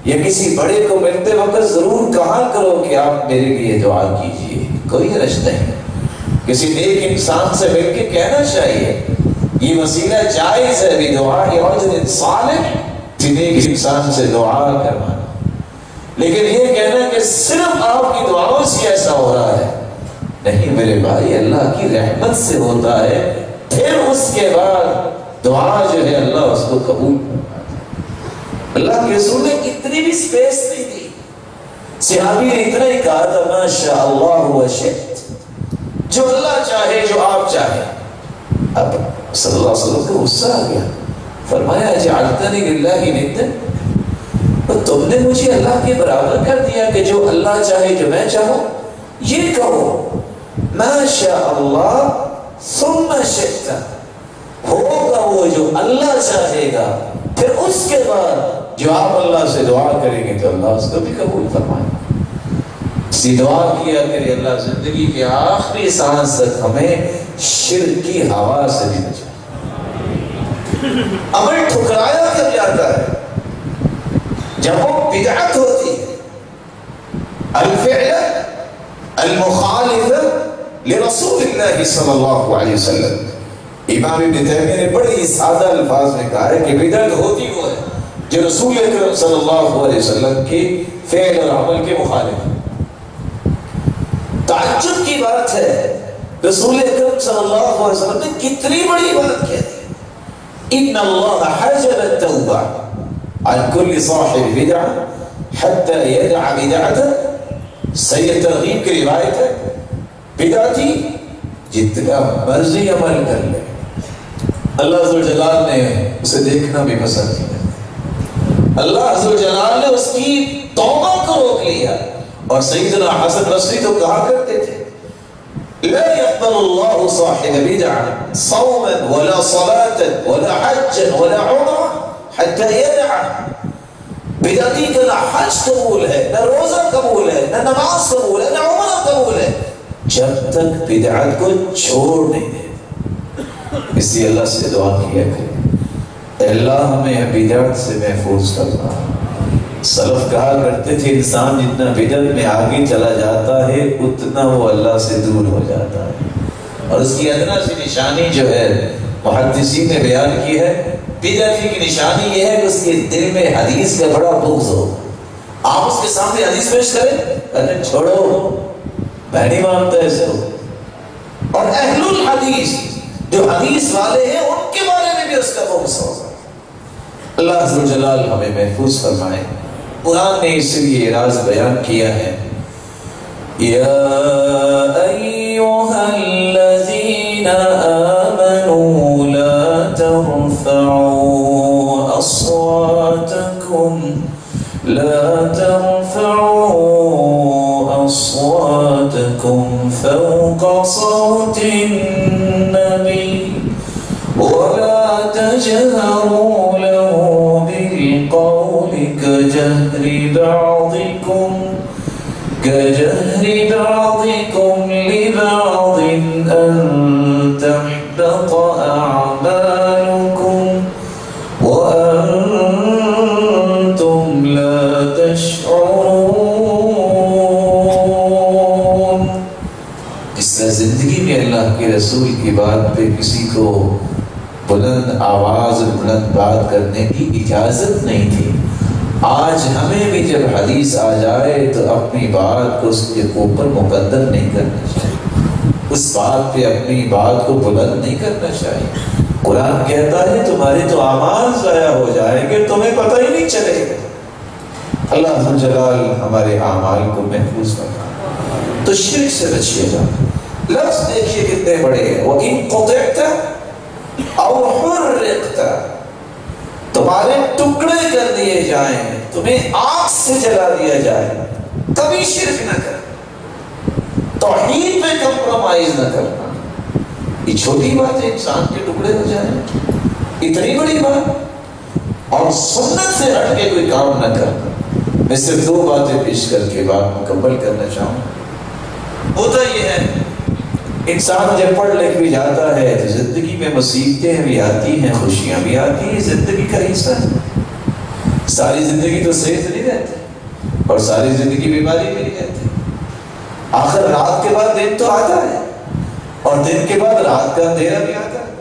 یا کسی بڑے کو ملتے وقت ضرور کہا کرو کہ آپ میرے لیے دعا کیجئے، کوئی حرج نہیں۔ کسی نیک انسان سے مل کے کہنا چاہیے، یہ وسیلہ جائز ہے، بھی دعا رجل صالح، نیک انسان سے دعا کروانا۔ لیکن یہ کہنا کہ صرف آپ کی دعاؤں سے ایسا ہو رہا ہے، نہیں میرے بھائی، اللہ کی رحمت سے ہوتا ہے، پھر اس کے بعد دعا جو ہے اللہ اس کو قبول کرتا ہے۔ اللہ کے رسول نے اتنی بھی سپیس نہیں دی، صحابی نے اتنا ہی کہا تھا ما شاء اللہ وشئت، جو اللہ چاہے جو آپ چاہے۔ اب صلی اللہ علیہ وسلم کو غصہ آ گیا، فرمایا جعلتنی للہ ندا، تو تم نے مجھے اللہ کے برابر کر دیا کہ جو اللہ چاہے جو میں چاہوں۔ یہ کہو ما شاء اللہ ثم شئت، ہوگا وہ جو اللہ چاہے گا، پھر اس کے بعد جو آپ اللہ سے دعا کریں گے تو اللہ اس کو بھی قبول فرمائے گا۔ اسی دعا کیا کرے اللہ زندگی کے آخری سانس تک ہمیں شرک کی ہوا سے بھی بچائے۔ عمل ٹھکرایا کب جاتا ہے؟ جب وہ بدعت ہوتی ہے، الفعل المخالف لرسول اللہ صلی اللہ علیہ وسلم۔ امام ابن تیمیہ نے بڑی سادہ الفاظ میں کہا ہے کہ بدعت ہوتی وہ ہے جو رسول اکرم صلی اللہ علیہ وسلم کی فعل اور عمل کے مخالف ہے۔ تعجب کی بات ہے رسول اکرم صلی اللہ علیہ وسلم نے کتنی بڑی بات کہی ہے، ان اللہ حجب التوبہ عن كل صاحب بدعہ حتی یدع بدعتا۔ سید ترغیب کی روایت ہے بدعتی جتنا مرضی عمل کر لے، اللہ عز و جلال نے اسے دیکھنا بھی پسند کیا۔ اللہ عز و جلال نے اس کی توبہ کو روک لیا۔ اور سیدنا حسن بصری تو کہا کرتے تھے لا يقبل الله صاحب بدعة صوما ولا صلاة ولا حجا ولا عمرة حتى يدع۔ بدعتی کا نہ حج قبول ہے، نہ روزہ قبول ہے، نہ نماز قبول ہے، نہ عمرہ قبول ہے، جب تک بدعت کو چھوڑ نہیں دے۔ اس لیے اللہ سے دعا کیا کرے اللہ ہمیں بدعت سے محفوظ کرنا۔ سلف کہا کرتے تھے انسان جتنا بدعت میں آگے چلا جاتا ہے اتنا وہ اللہ سے دور ہو جاتا ہے۔ اور اس کی ادنا سی نشانی جو ہے محدثین نے بیان کی ہے، بدعتی کی نشانی یہ ہے کہ اس کے دل میں حدیث کا بڑا بغض ہو۔ آپ اس کے سامنے حدیث پیش کریں، ارے چھوڑو میں نہیں مانتا ایسے ہو۔ اور اہل الحدیث جو حدیث والے ہیں ان کے بارے میں بھی اس کا بغض ہوگا۔ اللہ عز و جلال ہمیں محفوظ فرمائے۔ قرآن نے اس لیے راز بیان کیا ہے یا ایھا الذین آمنوا لا ترفعوا أصواتكم فوق صوت النبي ولا تجهروا له بالقول كجهر بعضكم لبعض أن تحبط أعمالكم وأنتم لا تشعرون۔ اس طرح زندگی میں اللہ کے رسول کی بات پہ کسی کو بلند آواز بلند بات کرنے کی اجازت نہیں تھی۔ آج ہمیں بھی جب حدیث آ جائے تو اپنی بات کو اس کے اوپر مقدم نہیں کرنا چاہیے، اس بات پہ اپنی بات کو بلند نہیں کرنا چاہیے۔ قرآن کہتا ہے تمہارے تو اعمال ضائع ہو جائیں گے، تمہیں پتہ ہی نہیں چلے گا۔ اللہ عز و جلال ہمارے اعمال کو محفوظ رکھا۔ تو شرک سے بچیے گا۔ لفظ دیکھیے کتنے بڑے ہیں، وَإِن قُطِعْتَ أَوْ حُرِّقْتَ، تمہارے ٹکڑے کر دیے جائیں، تمہیں آگ سے جلا دیا جائے، کبھی شرک نہ کر، توحید میں کمپرومائز نہ کرنا۔ یہ چھوٹی بات ہے انسان کے ٹکڑے ہو جائیں، اتنی بڑی بات، اور سنت سے ہٹ کے کوئی کام نہ کرنا۔ میں صرف دو باتیں پیش کر کے بات مکمل کرنا چاہوں۔ ہوتا یہ ہے انسان جب پڑھ لکھ بھی جاتا ہے تو زندگی میں مصیبتیں بھی آتی ہیں، خوشیاں بھی آتی ہیں، زندگی کا حصہ ہے۔ ساری زندگی تو صحت نہیں رہتی اور ساری زندگی بیماری بھی نہیں رہتی۔ آخر رات کے بعد دن تو آتا ہے اور دن کے بعد رات کا اندھیرا بھی آتا ہے۔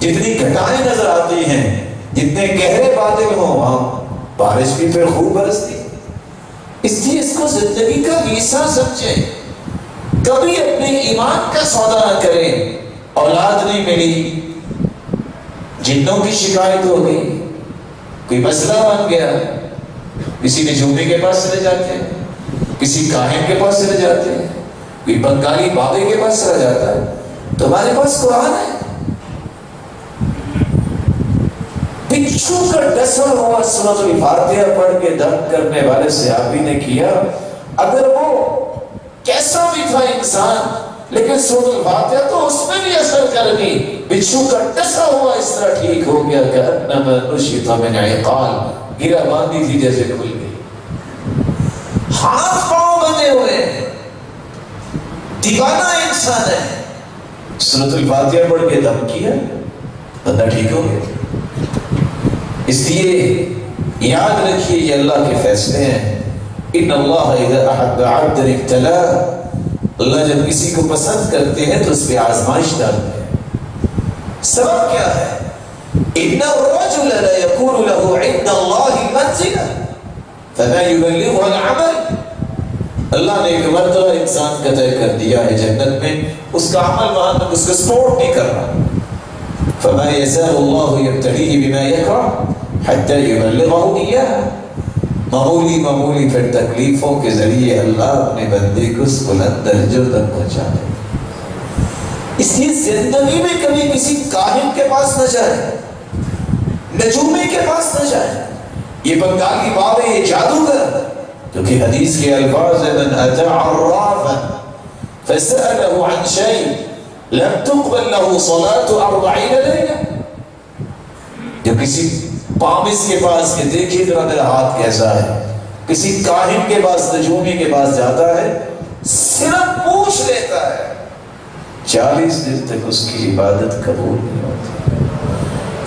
جتنی گھٹائیں نظر آتی ہیں، جتنے گہرے بادل ہوں، وہاں بارش بھی پھر خوب برستی ہے۔ اس لیے اس کو زندگی کا حصہ سمجھیں۔ کبھی اپنے ایمان کا سودا نہ کریں۔ اولاد نہیں ملی، جنوں کی شکایت ہو گئی، کوئی مسئلہ بن گیا، کسی نجومی کے پاس چلے جاتے ہیں، کسی کاہن کے پاس چلے جاتے ہیں، کوئی بنگالی بابے کے پاس چلا جاتا ہے۔ تمہارے پاس قرآن ہے، بچھو کا ڈسا ہوا سورۃ الفاتحہ پڑھ کے دم کرنے والے صحابی نے کیا، اگر وہ کیسا بھی تھا انسان، لیکن سورۃ الفاتحہ تو اس میں بھی اثر کر گئی، بچھو کا ڈسا ہوا اس طرح ٹھیک ہو گیا کہ انما نشط من عقال، گرا باندھی تھی جیسے کھل گئی، ہاتھ پاؤں بندے ہوئے ہیں، دیوانہ انسان ہے، سورۃ الفاتحہ پڑھ کے دم کیا بندہ ٹھیک ہو گیا۔ اس لیے یاد رکھیے یہ اللہ کے فیصلے ہیں۔ ان اللہ اذا احب عبدا ابتلا، اللہ جب کسی کو پسند کرتے ہیں تو اس پہ آزمائش ڈالتے ہیں۔ سبب کیا ہے؟ ان الرجل لا يكون له عند الله منزلہ فما يبلغها العمل، اللہ نے ایک مرتبہ انسان کا طے کر دیا ہے جنت میں، اس کا عمل وہاں تک اس کا سپورٹ نہیں کر رہا۔ فما يزال الله يبتليه بما يكره حتى يبلغه إياه، معمولی پھر تکلیفوں کے ذریعے اللہ اپنے بندے کو اس بلند درجوں تک پہنچا دے۔ اس لیے زندگی میں کبھی کسی کاہن کے پاس نہ جائے، نجومی کے پاس نہ جائے، یہ بنگالی بابے، یہ جادوگر، کیونکہ حدیث کے الفاظ ہیں من اتى عرافا فسأله عن شيء لم تقبل له صلاة 40 ليلة، جو کسی پامس کے پاس کہ دیکھیے ذرا میرا ہاتھ کیسا ہے، کسی کاہن کے پاس، نجومی کے پاس جاتا ہے، صرف پوچھ لیتا ہے، 40 دن تک اس کی عبادت قبول نہیں ہوتی۔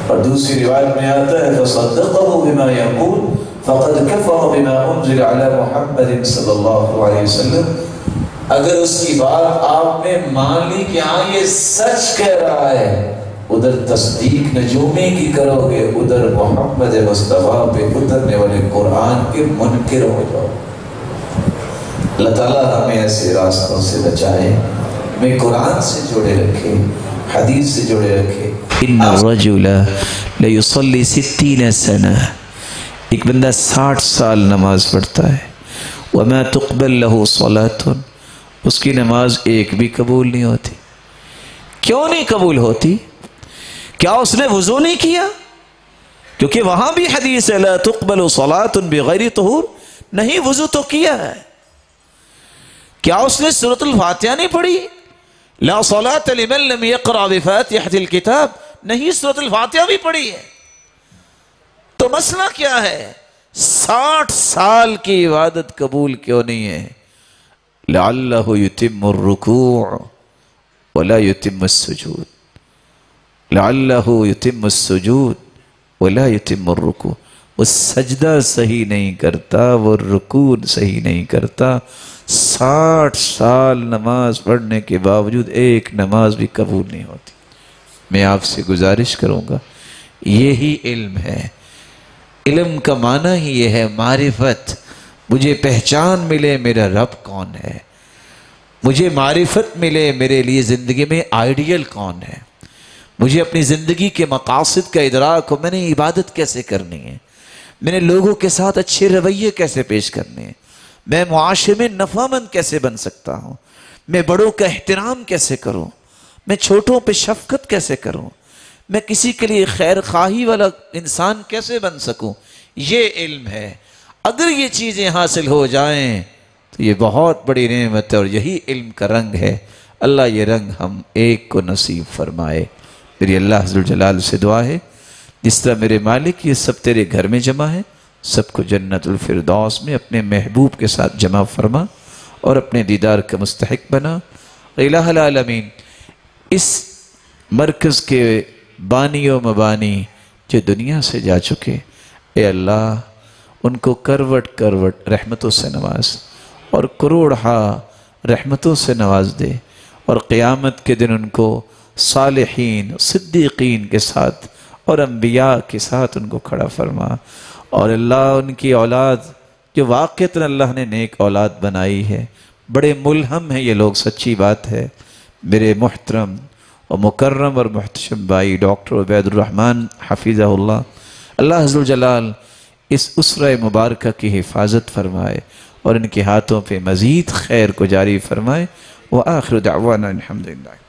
اور دوسری روایت میں آتا ہے فصدقه بما يقول فقد كفر بما انزل على محمد صلی اللہ علیہ وسلم، اگر اس کی بات آپ نے مان لی کہ ہاں یہ سچ کہہ رہا ہے، ادھر تصدیق نجومی کی کرو گے، ادھر محمد مصطفیٰ پہ اترنے والے قرآن کے منکر ہو جاؤ۔ اللہ تعالیٰ ہمیں ایسے راستوں سے بچائے، ہمیں قرآن سے جوڑے رکھے، حدیث سے جوڑے رکھے۔ ان الرجل لیصلی 60 سنہ، ایک بندہ 60 سال نماز پڑھتا ہے، وما تقبل له صلاۃ، اس کی نماز ایک بھی قبول نہیں ہوتی۔ کیوں نہیں قبول ہوتی؟ کیا اس نے وضو نہیں کیا؟ کیونکہ وہاں بھی حدیث ہے لا تقبل صلاۃ بغیر طہور، نہیں وضو تو کیا ہے۔ کیا اس نے سورۃ الفاتحہ نہیں پڑھی؟ لا صلاۃ لمن لم يقرأ بفاتحة الکتاب، نہیں سورۃ الفاتحہ بھی پڑھی ہے۔ تو مسئلہ کیا ہے؟ 60 سال کی عبادت قبول کیوں نہیں ہے؟ لعلہ یتم الرکوع ولا یتم السجود، لعلہ یتم السجود ولا یتم الرکوع، وہ سجدہ صحیح نہیں کرتا، وہ رکوع صحیح نہیں کرتا۔ 60 سال نماز پڑھنے کے باوجود ایک نماز بھی قبول نہیں ہوتی۔ میں آپ سے گزارش کروں گا، یہی علم ہے۔ علم کا معنی ہی یہ ہے معرفت، مجھے پہچان ملے میرا رب کون ہے، مجھے معرفت ملے میرے لیے زندگی میں آئیڈیل کون ہے، مجھے اپنی زندگی کے مقاصد کا ادراک ہو، میں نے عبادت کیسے کرنی ہے، میں نے لوگوں کے ساتھ اچھے رویے کیسے پیش کرنے ہیں، میں معاشرے میں نفع مند کیسے بن سکتا ہوں، میں بڑوں کا احترام کیسے کروں، میں چھوٹوں پہ شفقت کیسے کروں، میں کسی کے لیے خیر خواہی والا انسان کیسے بن سکوں، یہ علم ہے۔ اگر یہ چیزیں حاصل ہو جائیں تو یہ بہت بڑی نعمت ہے، اور یہی علم کا رنگ ہے۔ اللہ یہ رنگ ہم ایک کو نصیب فرمائے۔ میری اللہ عز و جلال سے دعا ہے، جس طرح میرے مالک یہ سب تیرے گھر میں جمع ہے، سب کو جنت الفردوس میں اپنے محبوب کے ساتھ جمع فرما اور اپنے دیدار کا مستحق بنا۔ الہ العالمین، اس مرکز کے بانی و مبانی جو دنیا سے جا چکے، اے اللہ ان کو کروٹ کروٹ رحمتوں سے نواز اور کروڑہا رحمتوں سے نواز دے، اور قیامت کے دن ان کو صالحین صدیقین کے ساتھ اور انبیاء کے ساتھ ان کو کھڑا فرما۔ اور اللہ ان کی اولاد جو واقعتاً اللہ نے نیک اولاد بنائی ہے، بڑے ملہم ہیں یہ لوگ، سچی بات ہے۔ میرے محترم و مکرم اور محتشم بھائی ڈاکٹر عبید الرحمن حفظہ اللہ، اللہ عز و جلال اس اسرہ مبارکہ کی حفاظت فرمائے اور ان کے ہاتھوں پہ مزید خیر کو جاری فرمائے۔ وآخر دعوانا الحمدللہ۔